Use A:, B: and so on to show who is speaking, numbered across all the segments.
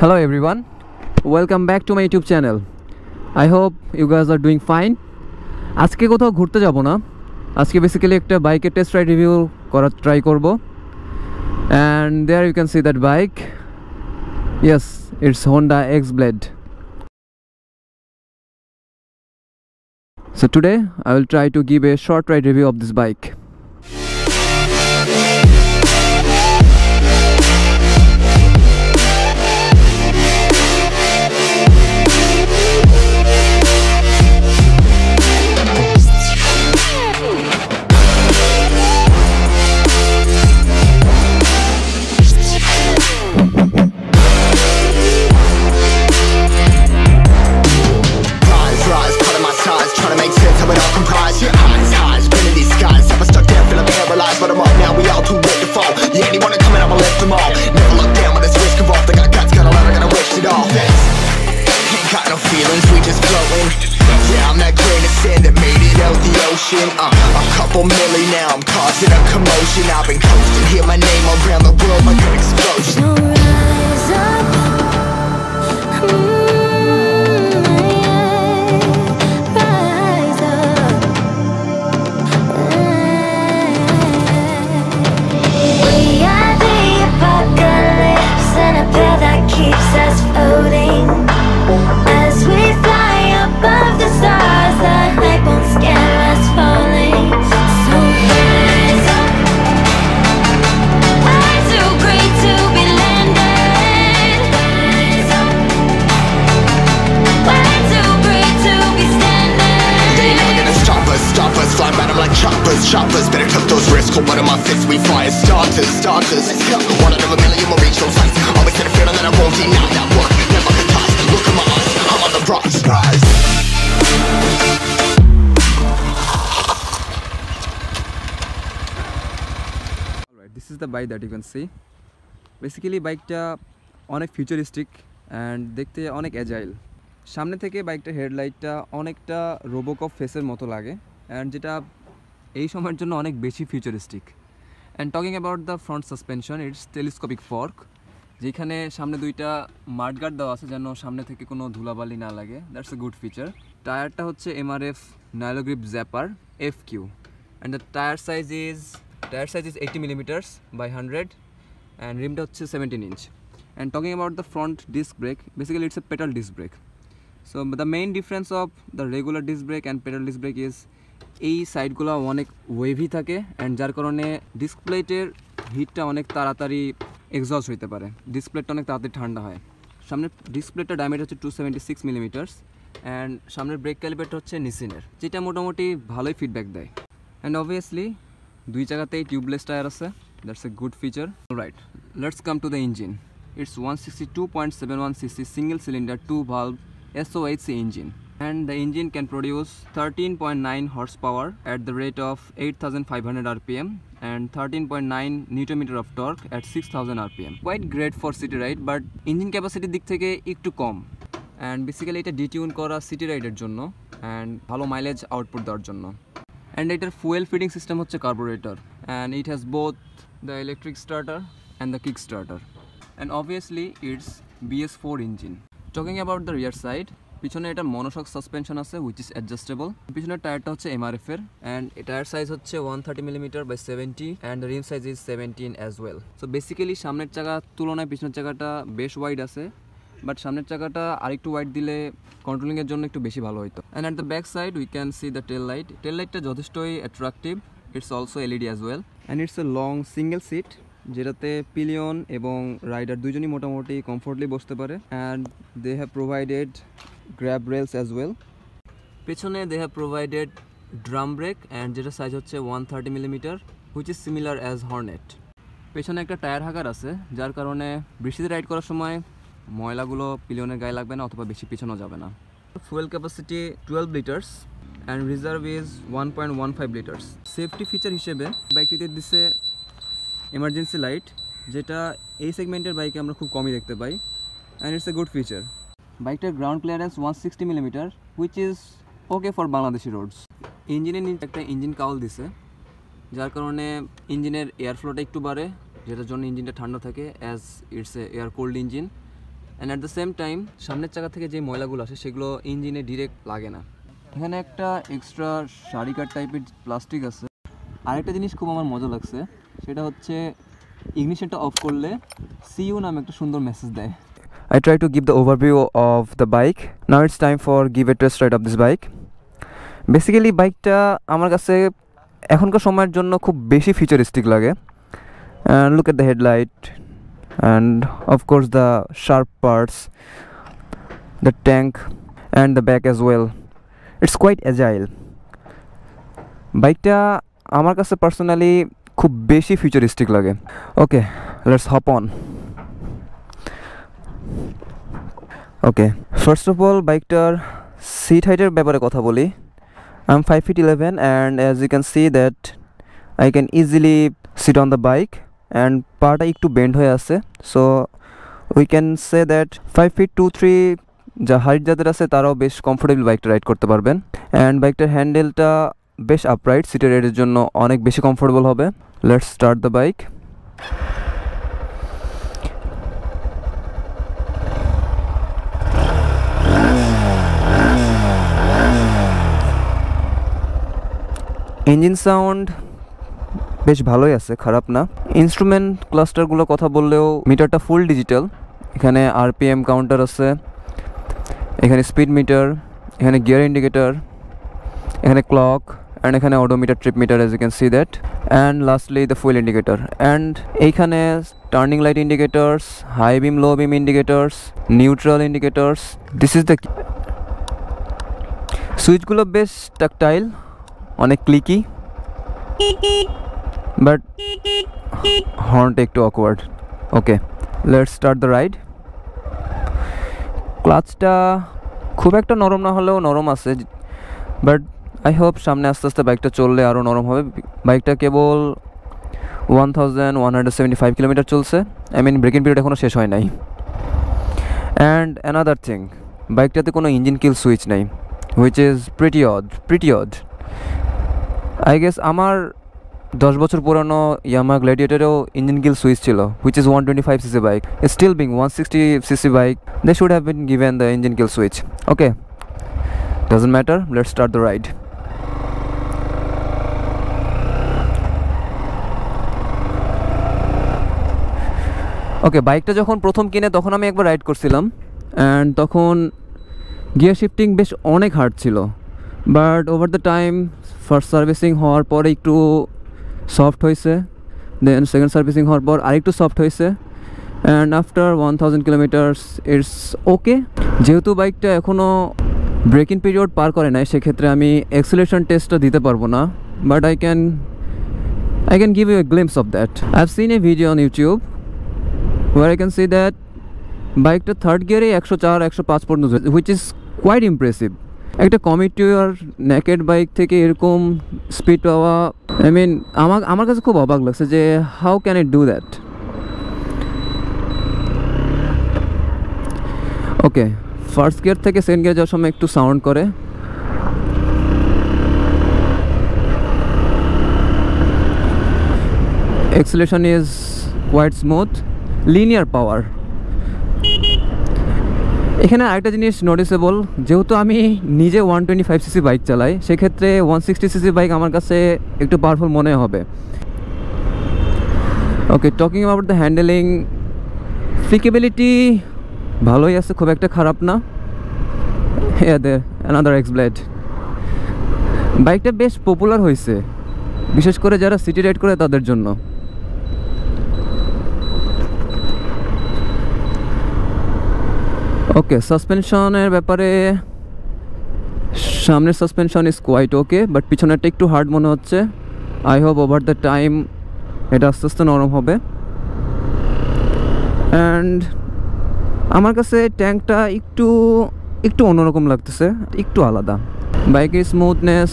A: Hello everyone, welcome back to my YouTube channel. I hope you guys are doing fine. আজকে কোথাও ঘুরতে যাব না, আজকে বেসিক্যালি একটা বাইকের টেস্ট রাইড রিভিউ করার ট্রাই করব। And there you can see that bike. Yes, it's Honda X-Blade. So today I will try to give a short ride review of this bike.
B: A couple milli now, I'm causing a commotion. I've been coasting, hear my name around the world like an explosion.
C: So rise up, rise up. We are the apocalypse, and a path that keeps us floating. As we fly above the stars, the hype won't scare us falling. So rise up. I'm too great to be landed. Rise up. We're too great to be standing.
B: They ain't never gonna stop us, flying by them like choppers. Better tuck those wrists, hold one of my fists, we fire starters. Let's go. One out of a million will reach those heights. Always had a feeling that I won't deny that work. Never could toss. Look at my eyes, I'm on the rise.
A: Alright, this is the bike that you can see. Basically বাইকটা অনেক futuristic and দেখতে অনেক agile. সামনে থেকে বাইকটার হেডলাইটটা অনেকটা RoboCop ফেসের মতো লাগে অ্যান্ড যেটা এই সময়ের জন্য অনেক বেশি futuristic. And talking about the front suspension, it's telescopic fork, যেখানে সামনে দুইটা মাডগার্ড দেওয়া আছে যেন সামনে থেকে কোনো ধুলাবালি না লাগে। That's a good feature. টায়ারটা হচ্ছে MRF Nylogrip Zapper FQ and the tyre size is 80 millimeters by 100 and rimটা হচ্ছে 17 inch. And talking about the front disc brake, basically it's a pedal disc brake. So the main difference of the regular disc brake and pedal disc brake is এই সাইডগুলো অনেক wavy থাকে and যার কারণে ডিসপ্লেটের হিটটা অনেক তাড়াতাড়ি এক্সস্ট হইতে পারে, ডিসপ্লেটটা অনেক তাড়াতাড়ি ঠান্ডা হয়। সামনের ডিসপ্লেটটা ডায়ামিটার হচ্ছে 276 millimeters অ্যান্ড সামনের ব্রেক ক্যালিপারটা হচ্ছে নিসিনের, যেটা মোটামুটি ভালোই ফিডব্যাক দেয়। অ্যান্ড অবভিয়াসলি দুই জায়গাতেই টিউবলেস টায়ার আছে, that's a good feature. Alright, let's come to the engine. It's 162.71cc single cylinder 2 valve SOHC engine and the engine can produce 13.9 horsepower at the rate of 8500 rpm and 13.9 Nm of torque at 6000 rpm. Quite great for city ride, but engine capacity দিক থেকে একটু কম and basically এটা ডিটিউন করা city রাইডের জন্য and ভালো mileage output দেওয়ার জন্য। And এটার ফুয়েল ফিডিং সিস্টেম হচ্ছে carburettor and it has both the electric starter and the kick starter and obviously it's BS4 engine. Talking about the rear side, পিছনে এটা মনোশক সাসপেনশন আছে which is adjustable. পিছনের টায়ারটা হচ্ছে MRF এর and tyre size হচ্ছে 130 mm by 70 and the rim size is 17 as well. So basically সামনের চাকা তুলনায় পিছনের চাকাটা বেশ ওয়াইড আছে, বাট সামনের চাকাটা আরেকটু ওয়াইড দিলে কন্ট্রোলিং এর জন্য একটু বেশি ভালো হতো। And at the back side we can see the tail লাইটটা যথেষ্টই attractive. It's also LED as well and it's a long single seat, যেটাতে পিলিয়ন এবং রাইডার দুজনই মোটামুটি কমফোর্টলি বসতে পারে and they have provided grab rails as well. পেছনে they have provided drum brake and যেটা সাইজ হচ্ছে 130 mm which is similar as Hornet. পেছনে একটা টায়ার হাগার আছে, যার কারণে বৃষ্টিতে রাইড করার সময় ময়লাগুলো পিলিয়নের গায়ে লাগবে না অথবা বেশি পিছানো যাবে না। Fuel capacity 12 litres and reserve is 1.15 litres. Safety feature হিসেবে বাইকটিতে দিচ্ছে এমার্জেন্সি লাইট, যেটা এই সেগমেন্টের বাইকে আমরা খুব কমই দেখতে পাই and it's a good feature. বাইকটার ground clearance 160 mm which is okay for Bangladeshi roads. ইঞ্জিনের নিচে একটা ইঞ্জিন কাউল দিছে, যার কারণে ইঞ্জিনের এয়ার ফ্লোটা একটু বাড়ে, যেটার জন্য ইঞ্জিনটা ঠান্ডা থাকে as it's a air cold engine. And at the same time সামনের চাকা থেকে যে ময়লাগুলো আসে সেগুলো ইঞ্জিনে ডিরেক্ট লাগে না। এখানে একটা এক্সট্রা শাড়িকার টাইপের প্লাস্টিক আছে। আরেকটা জিনিস খুব আমার মজা লাগছে, সেটা হচ্ছে ইগনিশনটা অফ করলে সিইউ নামে একটা সুন্দর মেসেজ দেয়। I try to give the overview of the bike. Now it's time for give a test ride of this bike. Basically বাইকটা আমার কাছে এখনকার সময়ের জন্য খুব বেশি ফিউচারিস্টিক লাগে। And look at the headlight and of course the sharp parts, the tank and the back as well. It's quite agile. বাইকটা আমার কাছে পার্সোনালি খুব বেশি ফিউচারিস্টিক লাগে। Okay, let's hop on. Okay, first of all বাইকটার seat হাইটের ব্যাপারে কথা বলি। I am 5'11" and as you can see that I can easily sit on the bike and পাটা একটু বেন্ড হয়ে আছে, so we can say that 5'2'3" যা হাইট যাদের আছে তারাও বেশ কমফোর্টেবল বাইকটা রাইড করতে পারবেন। অ্যান্ড বাইকটার হ্যান্ডেলটা বেশ আপরাইট, সিটের রাইডের জন্য অনেক বেশি কমফোর্টেবল হবে। Let's start the bike. Engine sound বেশ ভালোই আছে, খারাপ না। ইনস্ট্রুমেন্ট ক্লাস্টারগুলো কথা বললেও মিটারটা ফুল ডিজিটাল। এখানে আরপিএম কাউন্টার আছে, এখানে স্পিড মিটার, এখানে গিয়ার ইন্ডিকেটর, এখানে ক্লক, অ্যান্ড এখানে odometer, trip meter as you can see that, and lastly the fuel indicator, and এইখানে turning light indicators, high beam, low beam indicators, neutral indicators. This is the সুইচগুলো বেশ tactile, অনেক clicky, but হর্নটা একটু awkward. Okay, let's start the ride. ক্লাচটা খুব একটা নরম না হলেও নরম আছে, বাট আই হোপ সামনে আস্তে আস্তে বাইকটা চললে আরও নরম হবে। বাইকটা কেবল 1175 কিলোমিটার চলছে, আই মিন ব্রেকিং পিরিয়ড এখনও শেষ হয় নাই। অ্যান্ড অ্যানাদার থিং, বাইকটাতে কোনো ইঞ্জিন কিল সুইচ নেই, which is pretty odd. I guess আমার 10 বছর পুরানো ইয়ামাহা গ্ল্যাডিয়েটরেও ইঞ্জিন কিল সুইচ ছিল, which is 125cc bike. Still being 160cc bike, they should have been given the engine kill switch. Okay, doesn't matter, let's start the ride. ওকে, বাইকটা যখন প্রথম কিনে তখন আমি একবার রাইড করছিলাম, অ্যান্ড তখন গিয়ার শিফটিং বেশ অনেক হার্ড ছিল, but over the time first servicing হওয়ার পরে একটু সফট হয়েছে, দেন সেকেন্ড সার্ভিসিং হওয়ার পর আরেকটু সফট হয়েছে, and after 1000 kilometres it's okay. যেহেতু বাইকটা এখনও ব্রেকিং পিরিয়ড পার করে নাই, সেক্ষেত্রে আমি অ্যাক্সিলারেশন টেস্টটা দিতে পারবো না, but I can give you a glimpse of that. I've seen a video on YouTube where I can see that বাইকটা থার্ড গিয়ারে 104-105 পর্যন্ত, হুইচ ইজ কোয়াইট ইমপ্রেসিভ। একটা কমিটিউর নেকেড বাইক থেকে এরকম স্পিড পাওয়া, আই মিন আমার কাছে খুব অবাক লাগছে যে how can it do that. Okay, first gear থেকে সেকেন্ড গিয়ার যাওয়ার সময় একটু সাউন্ড করে, acceleration is quite smooth, linear power. এখানে আরেকটা জিনিস নোটিসেবল, যেহেতু আমি নিজে 125cc বাইক চালাই, সেক্ষেত্রে 160cc বাইক আমার কাছে একটু পাওয়ারফুল মনে হবে। ওকে, টকিং অ্যাবাউট দ্য হ্যান্ডেলিং, ফ্লিকেবিলিটি ভালোই আছে, খুব একটা খারাপ না। Another X-Blade. বাইকটা বেশ পপুলার হয়েছে, বিশেষ করে যারা সিটি রাইড করে তাদের জন্য। ওকে, সাসপেনশনের ব্যাপারে সামনের suspension is quite okay, but পিছনেরটা একটু হার্ড মনে হচ্ছে। I hope over the time এটা আস্তে আস্তে নরম হবে। অ্যান্ড আমার কাছে ট্যাঙ্কটা একটু অন্যরকম লাগতেছে, একটু আলাদা। বাইকের স্মুথনেস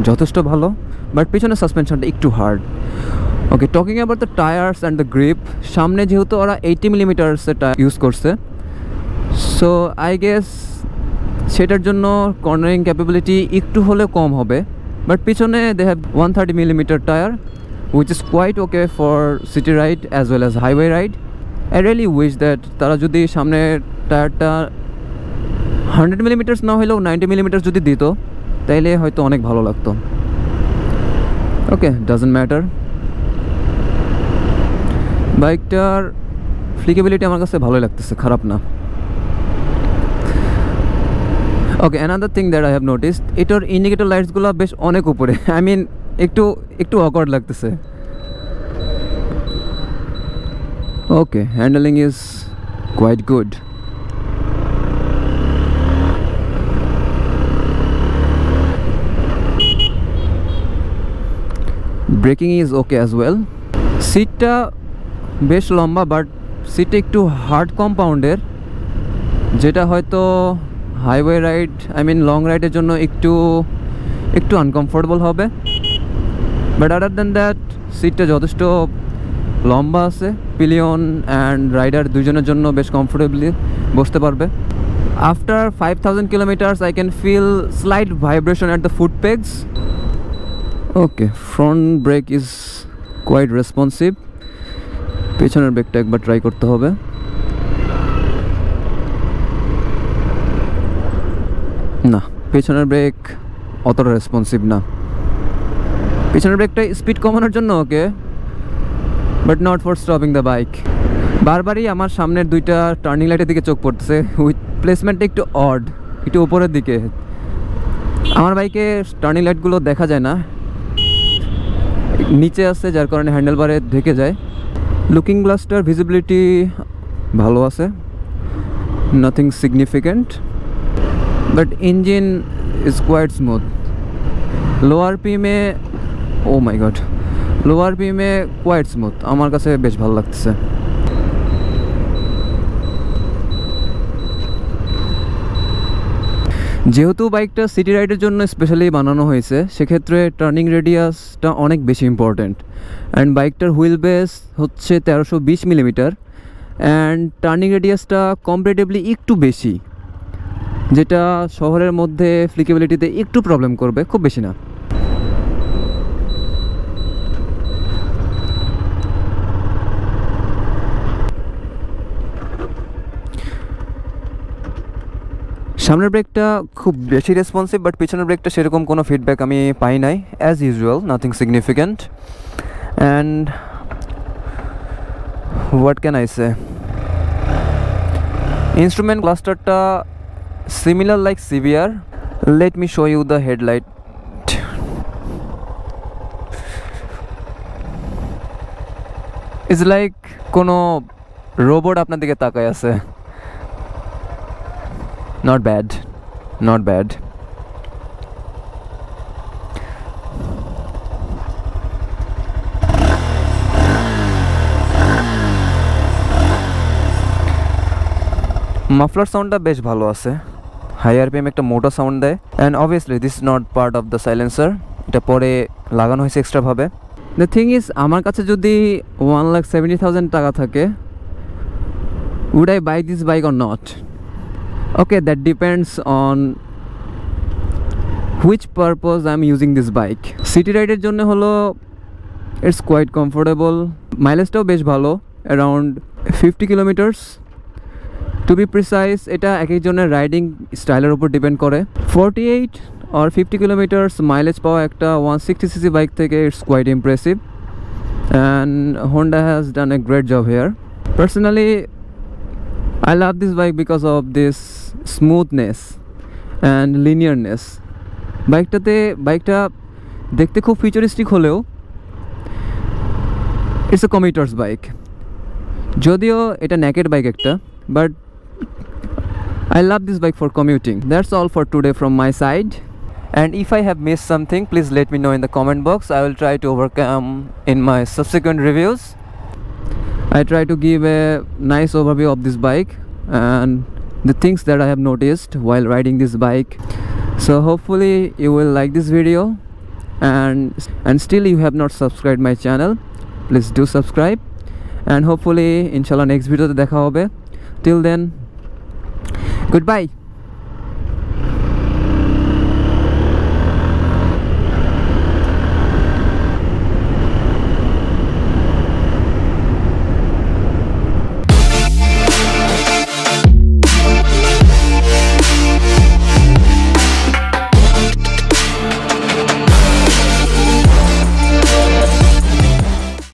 A: যথেষ্ট ভালো, বাট পিছনের সাসপেনশনটা একটু hard. Okay, talking about the tyres and the grip, সামনে যেহেতু ওরা 80 মিলিমিটার্সের টায়ার ইউজ করছে, সো আই গেস সেটার জন্য কর্নারিং ক্যাপাবিলিটি একটু হলেও কম হবে, বাট পিছনে they have 130 millimetre tyre, which is quite okay for city ride as well as highway ride. I really wish that তারা যদি সামনের টায়ারটা 100 মিলিমিটার্স না হলেও 90 মিলিমিটার যদি দিত তাইলে হয়তো অনেক ভালো লাগতো। Okay, doesn't matter. বাইকটার ফ্লিকেবিলিটি আমার কাছে ভালোই লাগতেছে, খারাপ না। Okay, another thing that I have noticed, এটার ইন্ডিকেটর লাইটসগুলো বেশ অনেক উপরে। আই মিন একটু অকওয়ার্ড লাগতেছে। Okay, handling is quite good. Braking is okay as well. সিটটা বেশ লম্বা, বাট সিটটা একটু হার্ড কম্পাউন্ডের, যেটা হয়তো হাইওয়ে রাইড লং রাইডের জন্য একটু আনকমফোর্টেবল হবে। বাট আদার দ্যান দ্যাট সিটটা যথেষ্ট লম্বা আছে, পিলিয়ন অ্যান্ড রাইডার দুজনের জন্য বেশ কমফোর্টেবলি বসতে পারবে। After 5000 kilometres I can feel slight vibration at the foot pegs. Okay, front brake is quite responsive. পেছনের ব্রেকটা একবার ট্রাই করতে হবে। না, পেছনের ব্রেক অতটা রেসপন্সিভ না। পেছনের ব্রেকটা স্পিড কমানোর জন্য okay, but not for stopping the bike. বারবারই আমার সামনের দুইটা টার্নিং লাইটের দিকে চোখ পড়তেছে, উইথ প্লেসমেন্টটা একটু অড, একটু উপরের দিকে। আমার বাইকে টার্নিং লাইটগুলো দেখা যায় না, নিচে আছে, যার কারণে হ্যান্ডেলবারে ঢেকে যায়। লুকিং গ্লাসটার ভিজিবিলিটি ভালো আছে, nothing significant, but engine is quite smooth. Low আরপিএমে, ও মাই গড, লো আরপিএমে কোয়াইট স্মুথ, আমার কাছে বেশ ভালো লাগতেছে। যেহেতু বাইকটা সিটি রাইডের জন্য স্পেশালি বানানো হয়েছে, সেক্ষেত্রে টার্নিং রেডিয়াসটা অনেক বেশি ইম্পর্ট্যান্ট। অ্যান্ড বাইকটার হুইল বেস হচ্ছে 1320 মিলিমিটার, অ্যান্ড টার্নিং রেডিয়াসটা কম্পারেটিভলি একটু বেশি, যেটা শহরের মধ্যে ফ্লিকেবিলিটিতে একটু প্রবলেম করবে, খুব বেশি না। সামনের ব্রেকটা খুব বেশি রেসপন্সিভ, বাট পিছনের ব্রেকটা সেরকম কোনো ফিডব্যাক আমি পাই নাই। As usual, nothing significant. And what can I say, instrument ক্লাস্টারটা similar like CVR. Let me show you the headlight. It's like কোনো রোবট আপনার দিকে তাকায় আছে। Not bad, not bad. Muffler সাউন্ডটা বেশ ভালো আছে, হাই আরপিএম একটা মোটা সাউন্ড দেয়। And obviously this is not part of the silencer, এটা পরে লাগানো হয়েছে এক্সট্রাভাবে। দ্য থিং ইজ, আমার কাছে যদি 1,70,000 টাকা থাকে, would I buy this bike or not? Okay, that depends on which purpose I'm using this bike. City ride এর জন্য হলো it's quite comfortable, মাইলেজটাও বেশ ভালো, around 50 kilometers to be precise. এটা এক একজনের রাইডিং স্টাইলের উপর ডিপেন্ড করে। 48 or 50 kilometers মাইলেজ পাওয়া একটা 160cc বাইক থেকে it's quite impressive, and Honda has done a great job here. Personally, I love this bike because of this smoothness and linearness. বাইকটা দেখতে খুব ফিউচারিস্টিক হলেও ইটস এ কমিউটার্স বাইক। যদিও এটা naked bike একটা, but I love this bike for commuting. That's all for today from my side. And if I have missed something, please let me know in the comment box. I will try to overcome in my subsequent reviews. I try to give a nice overview of this bike and the things that I have noticed while riding this bike. So hopefully you will like this video, and still you have not subscribed my channel, please do subscribe, and hopefully inshallah next video te dekha hobe. Till then, goodbye.